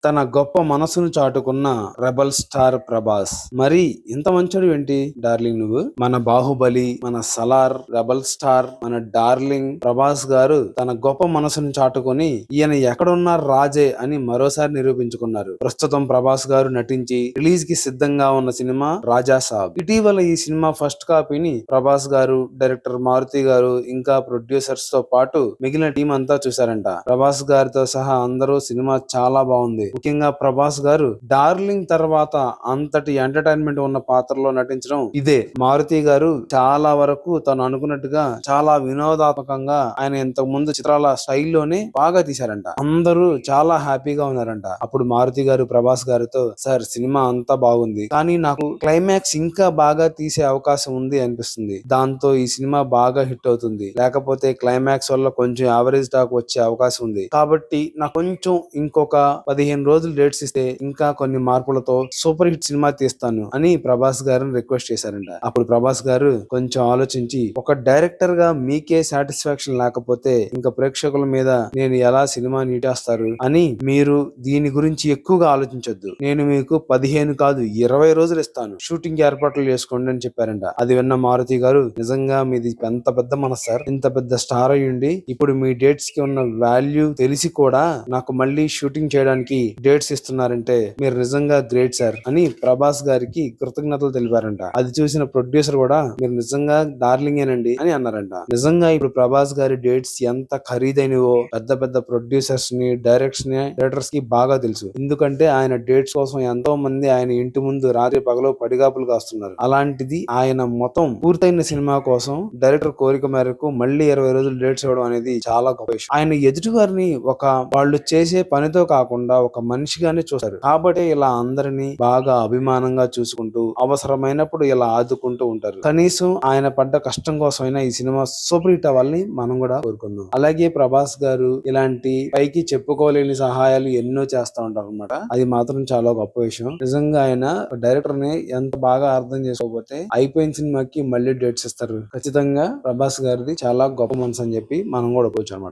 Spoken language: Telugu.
తన గొప్ప మనసును చాటుకున్న రెబల్ స్టార్ ప్రభాస్. మరి ఇంత మంచోడు ఏంటి డార్లింగ్ నువ్వు? మన బాహుబలి, మన సలార్, రెబల్ స్టార్, మన డార్లింగ్ ప్రభాస్ గారు తన గొప్ప మనసును చాటుకొని ఈయన ఎక్కడున్నా రాజే అని మరోసారి నిరూపించుకున్నారు. ప్రస్తుతం ప్రభాస్ గారు నటించి రిలీజ్ కి సిద్ధంగా ఉన్న సినిమా రాజా సాబ్. ఇటీవల ఈ సినిమా ఫస్ట్ కాపీని ప్రభాస్ గారు, డైరెక్టర్ మారుతి గారు, ఇంకా ప్రొడ్యూసర్స్ తో పాటు మిగిలిన టీం అంతా చూశారంట. ప్రభాస్ గారితో సహా అందరూ సినిమా చాలా బాగుంది. ముఖ్యంగా ప్రభాస్ గారు డార్లింగ్ తర్వాత అంతటి ఎంటర్టైన్మెంట్ ఉన్న పాత్రలో నటించడం ఇదే. మారుతి గారు చాలా వరకు తను అనుకున్నట్టుగా చాలా వినోదాత్మకంగా ఆయన ఇంతకు ముందు చిత్రాల స్టైల్లోనే బాగా తీశారంట. అందరూ చాలా హ్యాపీగా ఉన్నారంట. అప్పుడు మారుతి గారు ప్రభాస్ గారితో, సార్ సినిమా అంతా బాగుంది కానీ నాకు క్లైమాక్స్ ఇంకా బాగా తీసే అవకాశం ఉంది అనిపిస్తుంది. దాంతో ఈ సినిమా బాగా హిట్ అవుతుంది, లేకపోతే క్లైమాక్స్ వల్ల కొంచెం యావరేజ్ టాక్ వచ్చే అవకాశం ఉంది. కాబట్టి నాకు కొంచెం ఇంకొక 15 రోజులు డేట్స్ ఇస్తే ఇంకా కొన్ని మార్పులతో సూపర్ హిట్ సినిమా తీస్తాను అని ప్రభాస్ గారిని రిక్వెస్ట్ చేశారంట. అప్పుడు ప్రభాస్ గారు కొంచెం ఆలోచించి, ఒక డైరెక్టర్ గా మీకే సాటిస్ఫాక్షన్ లేకపోతే ఇంకా ప్రేక్షకుల మీద నేను ఎలా సినిమా నీటేస్తారు అని మీరు దీని గురించి ఎక్కువగా ఆలోచించొద్దు. నేను మీకు 15 కాదు 20 రోజులు ఇస్తాను, షూటింగ్ ఏర్పాట్లు చేసుకోండి అని చెప్పారంట. అది విన్న మారుతి గారు, నిజంగా మీది ఎంత పెద్ద మనసు సార్, ఇంత పెద్ద స్టార్ అయ్యుండి ఇప్పుడు మీ డేట్స్ కి ఉన్న వాల్యూ తెలిసి కూడా నాకు మళ్ళీ షూటింగ్ చేయడానికి డేట్స్ ఇస్తున్నారంటే మీరు నిజంగా గ్రేట్ సార్ అని ప్రభాస్ గారికి కృతజ్ఞతలు తెలిపారంట. అది చూసిన ప్రొడ్యూసర్ కూడా, మీరు నిజంగా డార్లింగేనండి అని అన్నారంట. నిజంగా ఇప్పుడు ప్రభాస్ గారి డేట్స్ ఎంత ఖరీదైనవో పెద్ద పెద్ద ప్రొడ్యూసర్స్ ని, డైరెక్టర్స్ కి బాగా తెలుసు. ఎందుకంటే ఆయన డేట్స్ కోసం ఎంతో మంది ఆయన ఇంటి ముందు రాత్రి పగలు పడిగాపులు కాస్తున్నారు. అలాంటిది ఆయన మొత్తం పూర్తయిన సినిమా కోసం డైరెక్టర్ కోరిక మేరకు మళ్ళీ 20 రోజులు డేట్స్ ఇవ్వడం అనేది చాలా గొప్ప విషయం. ఆయన ఎదుటి వారిని ఒక వాళ్ళు చేసే పనితో కాకుండా ఒక మనిషిగానే చూస్తారు. కాబట్టి ఇలా అందరినీ బాగా అభిమానంగా చూసుకుంటూ అవసరమైనప్పుడు ఇలా ఆదుకుంటూ ఉంటారు. కనీసం ఆయన పడ్డ కష్టం కోసమైనా ఈ సినిమా సూపర్ హిట్ అవ్వాలని మనం కూడా కోరుకుందాం. అలాగే ప్రభాస్ గారు ఇలాంటి పైకి చెప్పుకోలేని సహాయాలు ఎన్నో చేస్తా ఉంటారు అనమాట. అది మాత్రం చాలా గొప్ప విషయం. నిజంగా ఆయన డైరెక్టర్ ని ఎంత బాగా అర్థం చేసుకోకపోతే అయిపోయిన సినిమాకి మళ్ళీ డేట్స్ ఇస్తారు. ఖచ్చితంగా ప్రభాస్ గారిది చాలా గొప్ప మనసు అని చెప్పి మనం కూడా కూర్చోనమాట.